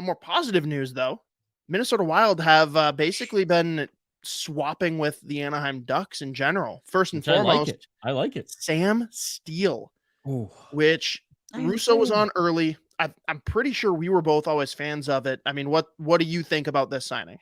On more positive news, though, Minnesota Wild have basically been swapping with the Anaheim Ducks in general. First and Which I like foremost, it. I like it. Sam Steele, Oh, which I am Russo was saying. on early. I'm pretty sure we were both always fans of it. I mean, what do you think about this signing?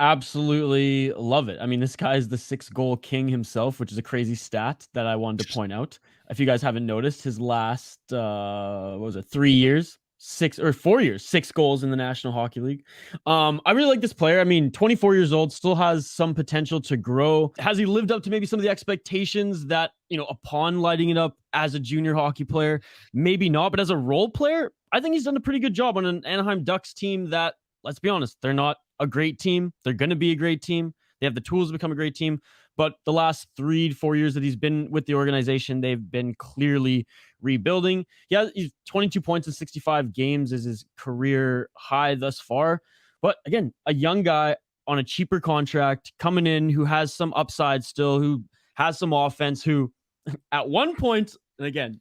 Absolutely love it. I mean, this guy is the 6-goal king himself, which is a crazy stat that I wanted to point out. If you guys haven't noticed, his last what was it, 3 years, 4 years, 6 goals in the National Hockey League. I really like this player. I mean, 24 years old, still has some potential to grow. Has he lived up to maybe some of the expectations that, upon lighting it up as a junior hockey player? Maybe not, but as a role player, I think he's done a pretty good job on an Anaheim Ducks team that, let's be honest, they're not a great team. They're going to be a great team. They have the tools to become a great team. But the last 3 to 4 years that he's been with the organization, they've been clearly rebuilding. Yeah, he's 22 points in 65 games is his career high thus far. But again, a young guy on a cheaper contract coming in who has some upside still, who has some offense, who at one point, and again,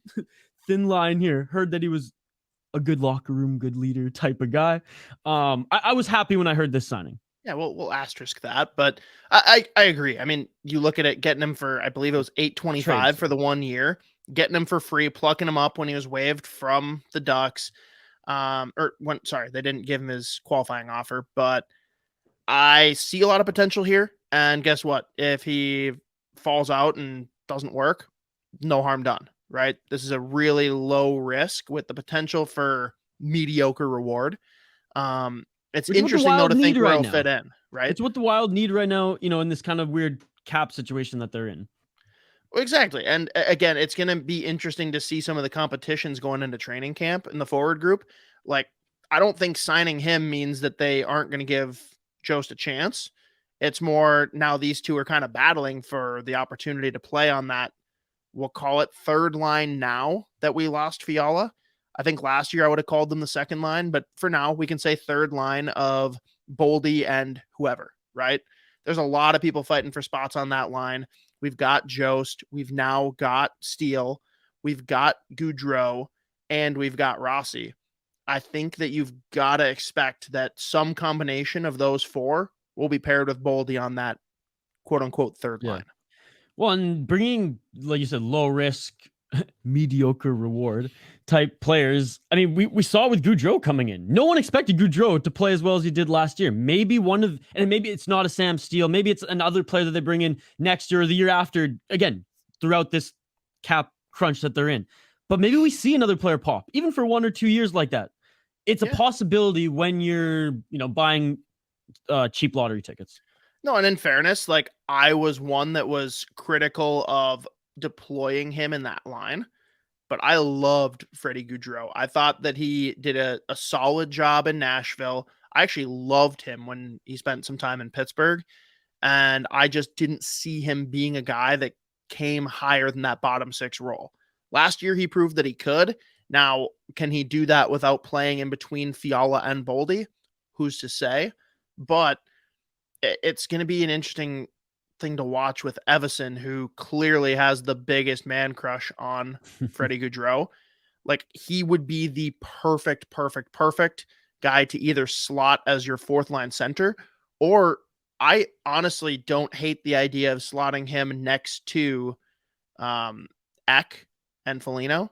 thin line here, heard that he was a good locker room, good leader type of guy. I was happy when I heard this signing. Yeah, we'll asterisk that, but I agree. I mean, you look at it, getting him for, I believe it was $825 for the 1 year, getting him for free, plucking him up when he was waived from the Ducks. They didn't give him his qualifying offer, but I see a lot of potential here. And guess what? If he falls out and doesn't work, no harm done, right? This is a really low risk with the potential for mediocre reward. It's Which is what the interesting though Wild to think need where right he'll now. fit in, right? It's what the Wild need right now, in this kind of weird cap situation that they're in. Well, exactly. And again, it's going to be interesting to see some of the competitions going into training camp in the forward group. Like, I don't think signing him means that they aren't going to give Jost a chance. It's more now these two are kind of battling for the opportunity to play on that. We'll call it third line now that we lost Fiala. I think last year I would have called them the second line, but for now we can say third line of Boldy and whoever, right? There's a lot of people fighting for spots on that line. We've got Jost. We've now got Steele. We've got Goudreau, and we've got Rossi. I think that you've got to expect that some combination of those four will be paired with Boldy on that quote unquote third Yeah. line. Well, and bringing, like you said, low risk, mediocre reward type players. I mean, we saw with Goudreau coming in. No one expected Goudreau to play as well as he did last year. Maybe maybe it's not a Sam Steele. Maybe it's another player that they bring in next year or the year after, again, throughout this cap crunch that they're in. But maybe we see another player pop, even for 1 or 2 years like that. It's a possibility when you're, buying cheap lottery tickets. No, and in fairness, like I was one that was critical of deploying him in that line, but I loved Freddie Goudreau. I thought that he did a solid job in Nashville. I actually loved him when he spent some time in Pittsburgh, and I just didn't see him being a guy that came higher than that bottom six role. Last year, he proved that he could. Now, can he do that without playing in between Fiala and Boldy? Who's to say? But it's going to be an interesting thing to watch with Evison, who clearly has the biggest man crush on Freddie Goudreau. Like, he would be the perfect guy to either slot as your fourth line center, or I honestly don't hate the idea of slotting him next to Eck and Foligno.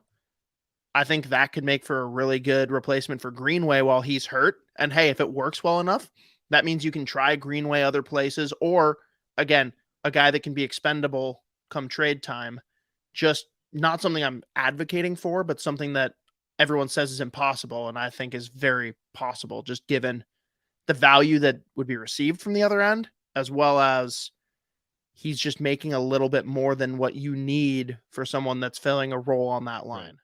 I think that could make for a really good replacement for Greenway while he's hurt. And hey, if it works well enough, that means you can try Greenway other places, or again, a guy that can be expendable come trade time. Just not something I'm advocating for, but something that everyone says is impossible, and I think is very possible, just given the value that would be received from the other end, as well as he's just making a little bit more than what you need for someone that's filling a role on that line.